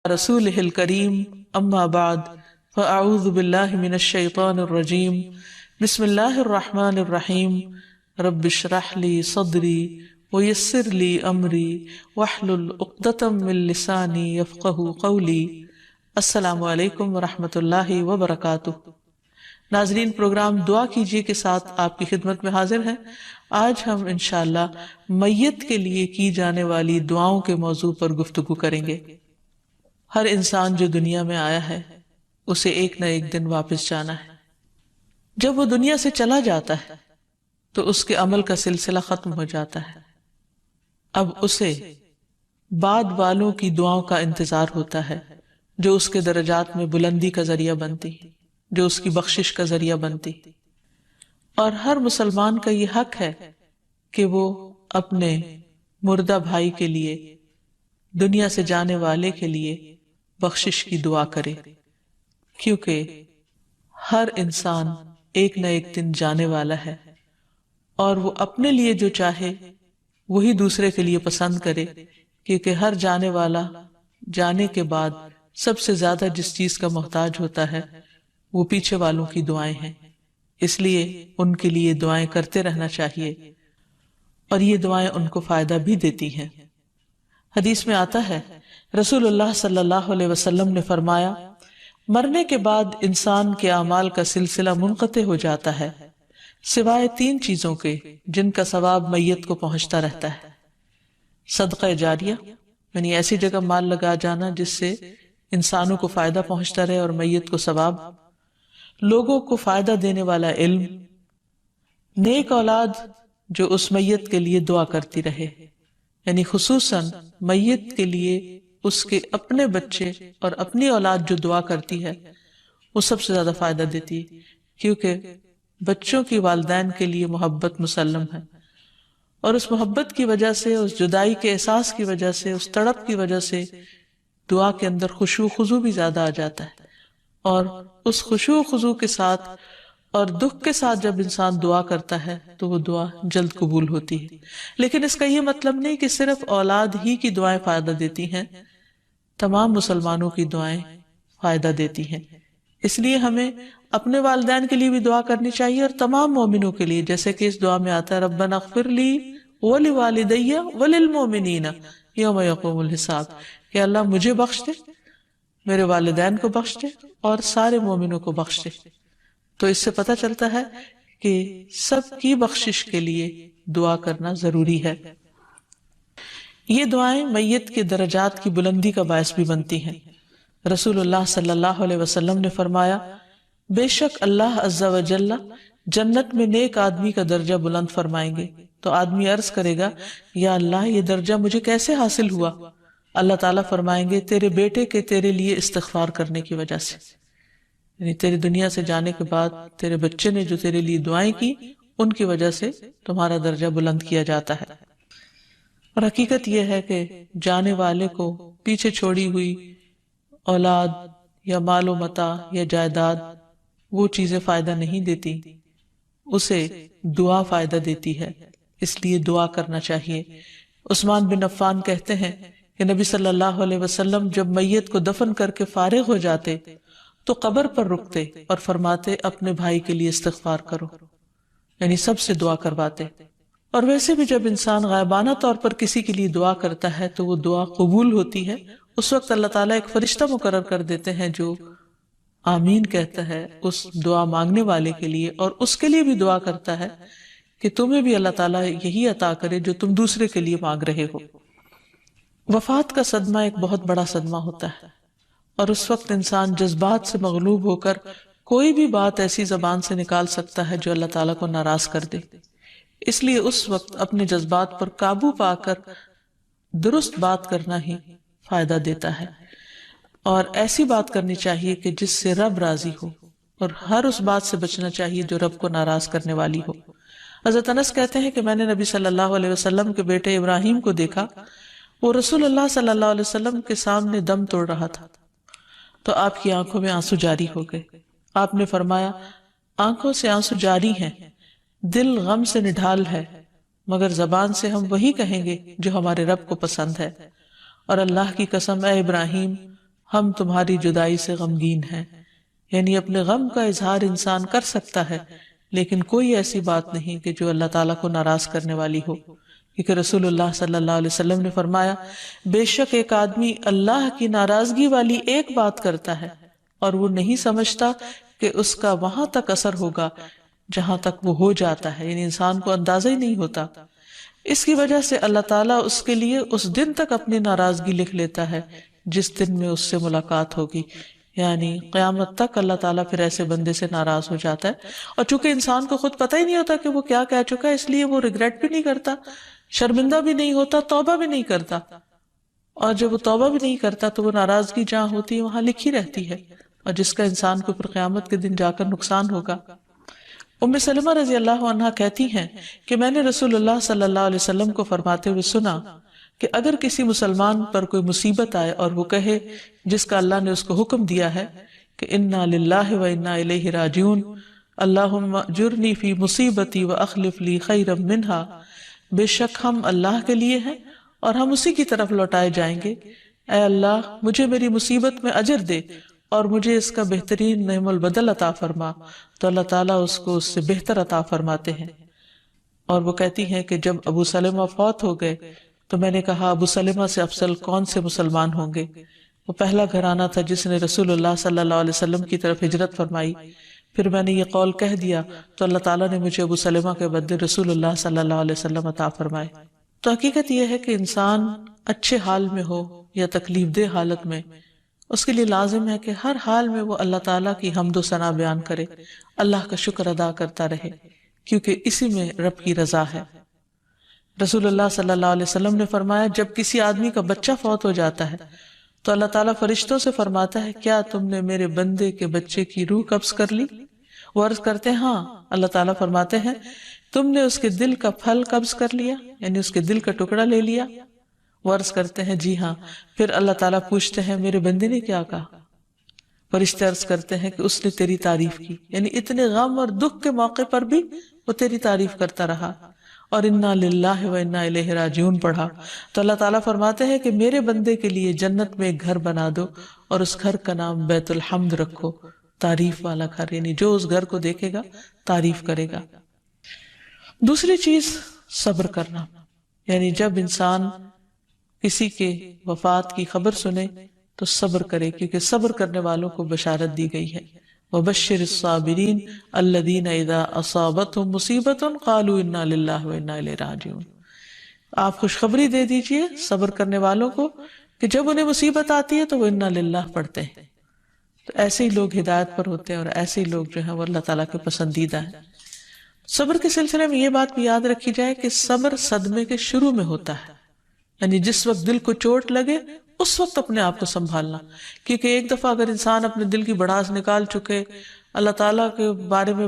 رسولہ الکریم اما بعد فاعوذ باللہ من الشیطان الرجیم بسم اللہ الرحمن الرحیم رب اشرح لی صدری ویسر لی امری واحلل عقدۃ من لسانی یفقہوا قولی۔ السلام علیکم ورحمۃ اللہ وبرکاتہ۔ ناظرین، پروگرام دعا کیجیے کے ساتھ آپ کی خدمت میں حاضر ہیں۔ آج ہم انشاءاللہ میت کے لیے کی جانے والی دعاؤں کے موضوع پر گفتگو کریں گے۔ ہر انسان جو دنیا میں آیا ہے اسے ایک نہ ایک دن واپس جانا ہے۔ جب وہ دنیا سے چلا جاتا ہے تو اس کے عمل کا سلسلہ ختم ہو جاتا ہے۔ اب اسے بعد والوں کی دعاؤں کا انتظار ہوتا ہے جو اس کے درجات میں بلندی کا ذریعہ بنتی، جو اس کی بخشش کا ذریعہ بنتی۔ اور ہر مسلمان کا یہ حق ہے کہ وہ اپنے مردہ بھائی کے لیے، دنیا سے جانے والے کے لیے بخشش کی دعا کرے، کیونکہ ہر انسان ایک نہ ایک دن جانے والا ہے، اور وہ اپنے لیے جو چاہے وہی دوسرے کے لیے پسند کرے، کیونکہ ہر جانے والا جانے کے بعد سب سے زیادہ جس چیز کا محتاج ہوتا ہے وہ پیچھے والوں کی دعائیں ہیں۔ اس لیے ان کے لیے دعائیں کرتے رہنا چاہیے، اور یہ دعائیں ان کو فائدہ بھی دیتی ہیں۔ حدیث میں آتا ہے، رسول اللہ صلی اللہ علیہ وسلم نے فرمایا، مرنے کے بعد انسان کے اعمال کا سلسلہ منقطع ہو جاتا ہے سوائے تین چیزوں کے جن کا ثواب میت کو پہنچتا رہتا ہے۔ صدقہ جاریہ، یعنی ایسی جگہ مال لگا جانا جس سے انسانوں کو فائدہ پہنچتا رہے اور میت کو ثواب، لوگوں کو فائدہ دینے والا علم، نیک اولاد جو اس میت کے لیے دعا کرتی رہے، یعنی خصوصاً میت کے لیے اس کے اپنے بچے اور اپنی اولاد جو دعا کرتی ہے وہ سب سے زیادہ فائدہ دیتی ہے، کیونکہ بچوں کی والدین کے لیے محبت مسلم ہے، اور اس محبت کی وجہ سے، اس جدائی کے احساس کی وجہ سے، اس تڑپ کی وجہ سے دعا کے اندر خشوع خضوع بھی زیادہ آ جاتا ہے، اور اس خشوع خضوع کے ساتھ اور دکھ کے ساتھ جب انسان دعا کرتا ہے تو وہ دعا جلد قبول ہوتی ہے۔ لیکن اس کا یہ مطلب نہیں کہ صرف اولاد ہی کی دعائیں فائدہ دیتی ہیں، تمام مسلمانوں کی دعائیں فائدہ دیتی ہیں۔ اس لیے ہمیں اپنے والدین کے لیے بھی دعا کرنی چاہیے اور تمام مومنوں کے لیے، جیسے کہ اس دعا میں آتا ہے، ربنا اغفر لی ولوالدی وللمؤمنین یوم یقوم الحساب، کہ اللہ مجھے بخش دے، میرے والدین کو بخش دے اور سارے مومنوں کو بخش دے۔ تو اس سے پتہ چلتا ہے کہ سب کی بخشش کے لیے دعا کرنا ضروری ہے۔ یہ دعائیں میت کے درجات کی بلندی کا باعث بھی بنتی ہیں۔ رسول اللہ صلی اللہ علیہ وسلم نے فرمایا، بے شک اللہ عز و جل جنت میں نیک آدمی کا درجہ بلند فرمائیں گے، تو آدمی عرض کرے گا، یا اللہ یہ درجہ مجھے کیسے حاصل ہوا؟ اللہ تعالیٰ فرمائیں گے، تیرے بیٹے کے تیرے لیے استغفار کرنے کی وجہ سے، یعنی تیرے دنیا سے جانے کے بعد تیرے بچے نے جو تیرے لیے دعائیں کی، ان کی وجہ سے تمہارا درجہ بلند کیا جاتا ہے۔ اور حقیقت یہ ہے کہ جانے والے کو پیچھے چھوڑی ہوئی اولاد یا مال و متاع یا جائیداد وہ چیزیں فائدہ نہیں دیتی، اسے دعا فائدہ دیتی ہے، اس لیے دعا کرنا چاہیے۔ عثمان بن عفان کہتے ہیں کہ نبی صلی اللہ علیہ وسلم جب میت کو دفن کر کے فارغ ہو جاتے تو قبر پر رکتے اور فرماتے، اپنے بھائی کے لیے استغفار کرو، یعنی سب سے دعا کرواتے۔ اور ویسے بھی جب انسان غائبانہ طور پر کسی کے لیے دعا کرتا ہے تو وہ دعا قبول ہوتی ہے۔ اس وقت اللہ تعالیٰ ایک فرشتہ مقرر کر دیتے ہیں جو آمین کہتا ہے اس دعا مانگنے والے کے لیے، اور اس کے لیے بھی دعا کرتا ہے کہ تمہیں بھی اللہ تعالیٰ یہی عطا کرے جو تم دوسرے کے لیے مانگ رہے ہو۔ وفات کا صدمہ ایک بہت بڑا صدمہ ہوتا ہے، اور اس وقت انسان جذبات سے مغلوب ہو کر کوئی بھی بات ایسی زبان سے نکال سکتا ہے جو اللہ تعالیٰ کو ناراض کر دے۔ اس لیے اس وقت اپنے جذبات پر قابو پا کر درست بات کرنا ہی فائدہ دیتا ہے، اور ایسی بات کرنی چاہیے کہ جس سے رب راضی ہو، اور ہر اس بات سے بچنا چاہیے جو رب کو ناراض کرنے والی ہو۔ حضرت انس کہتے ہیں کہ میں نے نبی صلی اللہ علیہ وسلم کے بیٹے ابراہیم کو دیکھا، وہ رسول اللہ صلی اللہ علیہ وسلم کے سامنے دم توڑ رہا تھا، تو آپ کی آنکھوں میں آنسو جاری ہو گئے۔ آپ نے فرمایا، آنکھوں سے آنسو جاری ہیں، دل غم سے نڈھال ہے، مگر زبان سے ہم وہی کہیں گے جو ہمارے رب کو پسند ہے۔ اور اللہ کی قسم، اے ابراہیم، ہم تمہاری جدائی سے غمگین ہیں. یعنی اپنے غم کا اظہار انسان کر سکتا ہے، لیکن کوئی ایسی بات نہیں کہ جو اللہ تعالیٰ کو ناراض کرنے والی ہو، کیونکہ رسول اللہ صلی اللہ علیہ وسلم نے فرمایا بے شک ایک آدمی اللہ کی ناراضگی والی ایک بات کرتا ہے اور وہ نہیں سمجھتا کہ اس کا وہاں تک اثر ہوگا جہاں تک وہ ہو جاتا ہے، یعنی انسان کو اندازہ ہی نہیں ہوتا. اس کی وجہ سے اللہ تعالیٰ اس کے لیے اس دن تک اپنی ناراضگی لکھ لیتا ہے جس دن میں اس سے ملاقات ہوگی. یعنی قیامت تک اللہ تعالیٰ پھر ایسے بندے سے ناراض ہو جاتا ہے. اور چونکہ انسان کو خود پتہ ہی نہیں ہوتا کہ وہ کیا کہہ چکا ہے، اس لیے وہ ریگریٹ بھی نہیں کرتا، شرمندہ بھی نہیں ہوتا، توبہ بھی نہیں کرتا. اور جب وہ توبہ بھی نہیں کرتا تو وہ ناراضگی جہاں ہوتی ہے وہاں لکھی رہتی ہے، اور جس کا انسان کو پھر قیامت کے دن جا کر نقصان ہوگا. ام سلمہ رضی اللہ عنہا کہتی ہیں کہ میں نے رسول اللہ صلی اللہ علیہ وسلم کو فرماتے ہوئے سنا کہ اگر کسی مسلمان پر کوئی مصیبت آئے اور وہ کہے جس کا اللہ نے اس کو حکم دیا ہے کہ انا للہ و انا الیہ راجعون، اللہم اجرنی فی مصیبتی واخلف لی خیرا منہا، بے شک ہم اللہ کے لیے ہیں اور ہم اسی کی طرف لوٹائے جائیں گے، اے اللہ مجھے میری مصیبت میں اجر دے اور مجھے اس کا بہترین نعم البدل عطا فرما. تو اللہ تعالیٰ اس کو اس سے بہتر عطا فرماتے ہیں. اور وہ کہتی ہیں کہ جب ابو سلمہ فوت ہو گئے تو میں نے کہا ابو سلمہ سے افضل کون سے مسلمان ہوں گے؟ وہ پہلا گھرانہ تھا جس نے رسول اللہ صلی اللہ علیہ وسلم کی طرف ہجرت فرمائی. پھر میں نے یہ قول کہہ دیا تو اللہ تعالیٰ نے مجھے ابو سلمہ کے بدلے رسول اللہ صلی اللہ علیہ وسلم عطا فرمائے. تو حقیقت یہ ہے کہ انسان اچھے حال میں ہو یا تکلیف دہ حالت میں، اس کے لیے لازم ہے کہ ہر حال میں وہ اللہ تعالیٰ کی حمد و ثنا بیان کرے، اللہ کا شکر ادا کرتا رہے، کیونکہ اسی میں رب کی رضا ہے. رسول اللہ صلی اللہ علیہ وسلم نے فرمایا جب کسی آدمی کا بچہ فوت ہو جاتا ہے تو اللہ تعالیٰ فرشتوں سے فرماتا ہے کیا تم نے میرے بندے کے بچے کی روح قبض کر لی؟ وہ عرض کرتے ہیں ہاں. اللہ تعالیٰ فرماتے ہیں تم نے اس کے دل کا پھل قبض کر لیا، یعنی اس کے دل کا ٹکڑا لے لیا؟ وہ عرض کرتے ہیں جی ہاں. پھر اللہ تعالیٰ پوچھتے ہیں میرے بندے نے کیا کہا؟ فرشتے عرض کرتے ہیں کہ اس نے تیری تعریف کی، یعنی اتنے غم اور دکھ کے موقع پر بھی وہ تیری تعریف کرتا رہا. اور انا للہ و انا الیہ راجعون پڑھا تو اللہ تعالیٰ فرماتے ہیں کہ میرے بندے کے لیے جنت میں ایک گھر بنا دو اور اس گھر کا نام بیت الحمد رکھو، تعریف والا گھر، یعنی جو اس گھر کو دیکھے گا تعریف کرے گا. دوسری چیز صبر کرنا، یعنی جب انسان کسی کے وفات کی خبر سنے تو صبر کرے، کیونکہ صبر کرنے والوں کو بشارت دی گئی ہے وَبَشِّرِ الصَّابِرِينَ الَّذِينَ إِذَا أَصَابَتْهُمْ مُصِيبَةٌ قَالُوا إِنَّا لِلَّهِ وَإِنَّا إِلَيْهِ راجعون. آپ خوشخبری دے دیجئے صبر کرنے والوں کو کہ جب انہیں مصیبت آتی ہے تو وہ انا للہ پڑھتے ہیں. تو ایسے ہی لوگ ہدایت پر ہوتے ہیں اور ایسے ہی لوگ جو ہیں وہ اللہ تعالیٰ کے پسندیدہ ہیں. صبر کے سلسلے میں یہ بات بھی یاد رکھی جائے کہ صبر صدمے کے شروع میں ہوتا ہے، یعنی جس وقت دل کو چوٹ لگے اس وقت اپنے آپ کو سنبھالنا. کیونکہ ایک دفعہ اگر انسان اپنے دل کی بڑاس نکال چکے، اللہ تعالیٰ کے بارے میں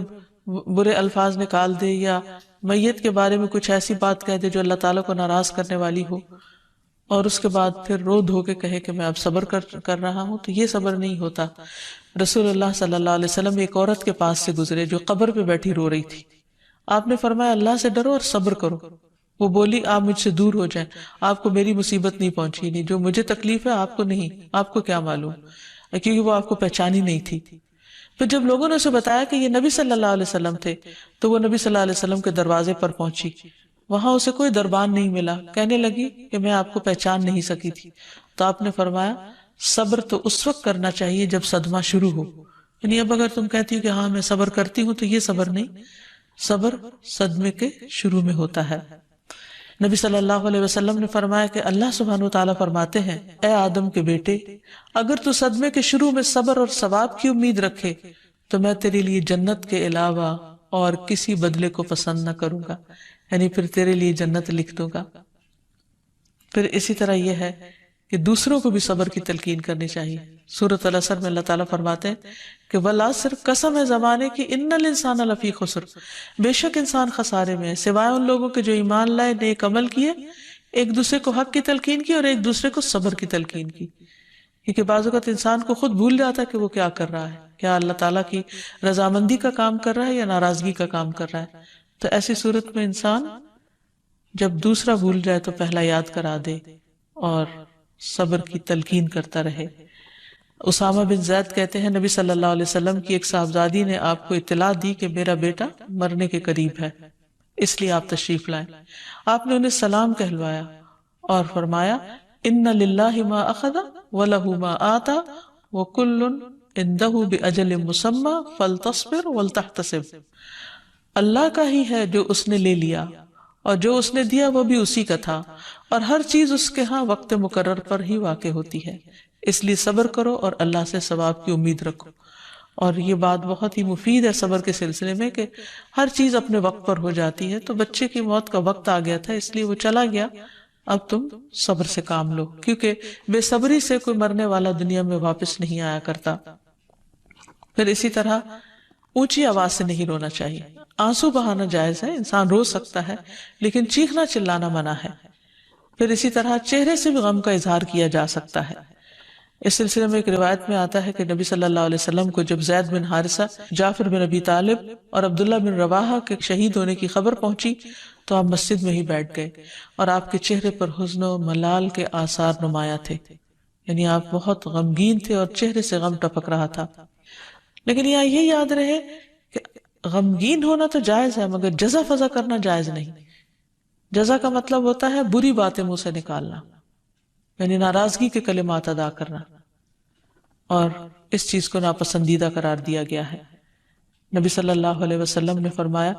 برے الفاظ نکال دے یا میت کے بارے میں کچھ ایسی بات کہہ دے جو اللہ تعالیٰ کو ناراض کرنے والی ہو، اور اس کے بعد پھر رو دھو کے کہے کہ میں اب صبر کر رہا ہوں، تو یہ صبر نہیں ہوتا. رسول اللہ صلی اللہ علیہ وسلم ایک عورت کے پاس سے گزرے جو قبر پہ بیٹھی رو رہی تھی. آپ نے فرمایا اللہ سے ڈرو اور صبر کرو. وہ بولی آپ مجھ سے دور ہو جائیں، آپ کو میری مصیبت نہیں پہنچی، نہیں جو مجھے تکلیف ہے آپ کو نہیں، آپ کو کیا معلوم، کیونکہ وہ آپ کو پہچانی نہیں تھی. پھر جب لوگوں نے اسے بتایا کہ یہ نبی صلی اللہ علیہ وسلم تھے تو وہ نبی صلی اللہ علیہ وسلم کے دروازے پر پہنچی. وہاں اسے کوئی دربان نہیں ملا، کہنے لگی کہ میں آپ کو پہچان نہیں سکی تھی. تو آپ نے فرمایا صبر تو اس وقت کرنا چاہیے جب صدمہ شروع ہو. یعنی اب اگر تم کہتی ہو کہ ہاں میں صبر کرتی ہوں تو یہ صبر نہیں، صبر صدمے کے شروع میں ہوتا ہے. نبی صلی اللہ علیہ وسلم نے فرمایا کہ اللہ سبحانہ وتعالیٰ فرماتے ہیں اے آدم کے بیٹے، اگر تو صدمے کے شروع میں صبر اور ثواب کی امید رکھے تو میں تیرے لیے جنت کے علاوہ اور کسی بدلے کو پسند نہ کروں گا، یعنی پھر تیرے لیے جنت لکھ دوں گا. پھر اسی طرح یہ ہے کہ دوسروں کو بھی صبر کی تلقین کرنی چاہیے. سورۃ العصر میں اللہ تعالیٰ فرماتے ہیں کہ والعصر، قسم ہے زمانے کی، ان الانسان لفی خسر، بے شک انسان خسارے میں ہے سوائے ان لوگوں کے جو ایمان لائے، نیک عمل کیے، ایک دوسرے کو حق کی تلقین کی اور ایک دوسرے کو صبر کی تلقین کی. کیونکہ بعض اوقات انسان کو خود بھول جاتا ہے کہ وہ کیا کر رہا ہے، کیا اللہ تعالیٰ کی رضامندی کا کام کر رہا ہے یا ناراضگی کا کام کر رہا ہے. تو ایسی صورت میں انسان جب دوسرا بھول جائے تو پہلا یاد کرا دے اور صبر کی تلقین کرتا رہے. اسامہ بن زید کہتے ہیں نبی صلی اللہ علیہ وسلم کی ایک صاحبزادی نے آپ کو اطلاع دی کہ میرا بیٹا مرنے کے قریب ہے، اس لیے آپ تشریف لائیں۔ آپ نے انہیں سلام کہلوایا اور فرمایا ان للہ ما اخذ ولہ ما آتا وکل عندہ باجل مسمی فلتصبر ولتحتسب، اللہ کا ہی ہے جو اس نے لے لیا اور جو اس نے دیا وہ بھی اسی کا تھا، اور ہر چیز اس کے ہاں وقت مقرر پر ہی واقع ہوتی ہے، اس لیے صبر کرو اور اللہ سے ثواب کی امید رکھو۔ اور یہ بات بہت ہی مفید ہے صبر کے سلسلے میں کہ ہر چیز اپنے وقت پر ہو جاتی ہے۔ تو بچے کی موت کا وقت آ گیا تھا، اس لیے وہ چلا گیا، اب تم صبر سے کام لو، کیونکہ بے صبری سے کوئی مرنے والا دنیا میں واپس نہیں آیا کرتا۔ پھر اسی طرح اونچی آواز سے نہیں رونا چاہیے، آنسو بہانا جائز ہے، انسان رو سکتا ہے، لیکن چیخنا چلانا منع ہے۔ پھر اسی طرح چہرے سے بھی غم کا اظہار کیا جا سکتا ہے۔ اس سلسلے میں ایک روایت میں آتا ہے کہ نبی صلی اللہ علیہ وسلم کو جب زید بن حارثہ، جعفر بن ابی طالب اور عبداللہ بن رواحہ کے شہید ہونے کی خبر پہنچی تو آپ مسجد میں ہی بیٹھ گئے اور آپ کے چہرے پر حزن و ملال کے آثار نمایاں تھے، یعنی آپ بہت غمگین تھے اور چہرے سے غم ٹپک رہا تھا۔ لیکن یہاں یہ یاد رہے کہ غمگین ہونا تو جائز ہے، مگر جزا فضا کرنا جائز نہیں۔ جزا کا مطلب ہوتا ہے بری باتیں منہ سے نکالنا، یعنی ناراضگی کے کلمات ادا کرنا، اور اس چیز کو ناپسندیدہ قرار دیا گیا ہے۔ نبی صلی اللہ علیہ وسلم نے فرمایا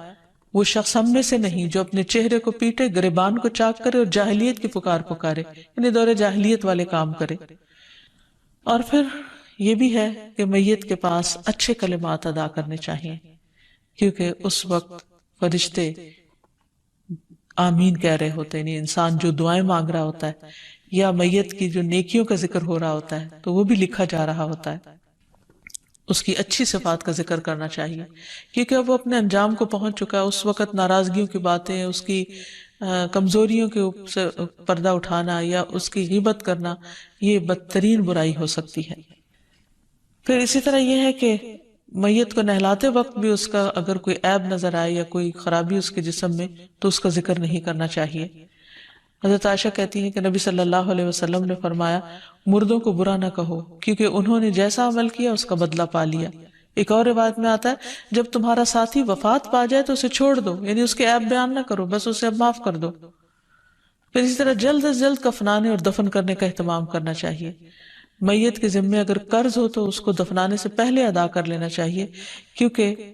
وہ شخص ہم میں سے نہیں جو اپنے چہرے کو پیٹے، گریبان کو چاک کرے اور جاہلیت کی پکار پکارے، یعنی دور جاہلیت والے کام کرے۔ اور پھر یہ بھی ہے کہ میت کے پاس اچھے کلمات ادا کرنے چاہیے، کیونکہ اس وقت فرشتے آمین کہہ رہے ہوتے ہیں، یعنی انسان جو دعائیں مانگ رہا ہوتا ہے یا میت کی جو نیکیوں کا ذکر ہو رہا ہوتا ہے تو وہ بھی لکھا جا رہا ہوتا ہے۔ اس کی اچھی صفات کا ذکر کرنا چاہیے، کیونکہ اب وہ اپنے انجام کو پہنچ چکا ہے۔ اس وقت ناراضگیوں کی باتیں، اس کی کمزوریوں کے پردہ اٹھانا یا اس کی غیبت کرنا، یہ بدترین برائی ہو سکتی ہے۔ پھر اسی طرح یہ ہے کہ میت کو نہلاتے وقت بھی اس کا اگر کوئی عیب نظر آئے یا کوئی خرابی اس کے جسم میں تو اس کا ذکر نہیں کرنا چاہیے۔ حضرت عائشہ کہتی ہیں کہ نبی صلی اللہ علیہ وسلم نے فرمایا مردوں کو برا نہ کہو، کیونکہ انہوں نے جیسا عمل کیا اس کا بدلہ پا لیا۔ ایک اور روایت میں آتا ہے جب تمہارا ساتھی وفات پا جائے تو اسے چھوڑ دو، یعنی اس کے عیب بیان نہ کرو، بس اسے اب معاف کر دو۔ پھر اسی طرح جلد از جلد کفنانے اور دفن کرنے کا اہتمام کرنا چاہیے۔ میت کے ذمے اگر قرض ہو تو اس کو دفنانے سے پہلے ادا کر لینا چاہیے، کیونکہ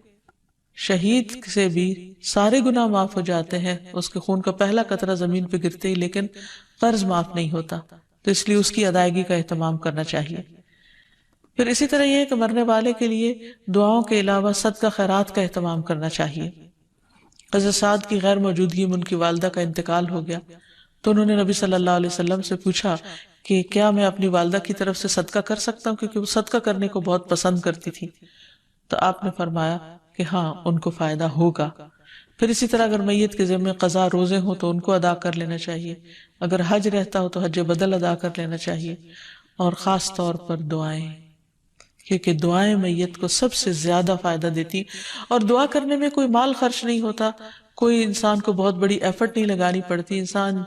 شہید سے بھی سارے گناہ معاف ہو جاتے ہیں، اس کے خون کا پہلا قطرہ زمین پہ گرتے ہی، لیکن قرض معاف نہیں ہوتا، تو اس لیے اس کی ادائیگی کا اہتمام کرنا چاہیے۔ پھر اسی طرح یہ ہے کہ مرنے والے کے لیے دعاؤں کے علاوہ صدقہ خیرات کا اہتمام کرنا چاہیے۔ حضرت سعد کی غیر موجودگی میں ان کی والدہ کا انتقال ہو گیا تو انہوں نے نبی صلی اللہ علیہ وسلم سے پوچھا کہ کیا میں اپنی والدہ کی طرف سے صدقہ کر سکتا ہوں، کیونکہ وہ صدقہ کرنے کو بہت پسند کرتی تھی۔ تو آپ نے فرمایا کہ ہاں ان کو فائدہ ہوگا۔ پھر اسی طرح اگر میت کے ذمہ قضا روزے ہوں تو ان کو ادا کر لینا چاہیے، اگر حج رہتا ہو تو حج بدل ادا کر لینا چاہیے، اور خاص طور پر دعائیں، کیونکہ دعائیں میت کو سب سے زیادہ فائدہ دیتی، اور دعا کرنے میں کوئی مال خرچ نہیں ہوتا، کوئی انسان کو بہت بڑی ایفرٹ نہیں لگانی پڑتی۔ انسان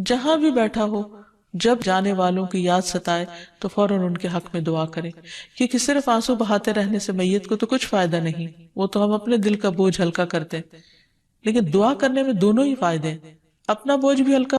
جہاں بھی بیٹھا ہو جب جانے والوں کی یاد ستائے تو فوراً ان کے حق میں دعا کرے، کیونکہ صرف آنسو بہاتے رہنے سے میت کو تو کچھ فائدہ نہیں، وہ تو ہم اپنے دل کا بوجھ ہلکا کرتے ہیں، لیکن دعا کرنے میں دونوں ہی فائدے ہیں، اپنا بوجھ بھی ہلکا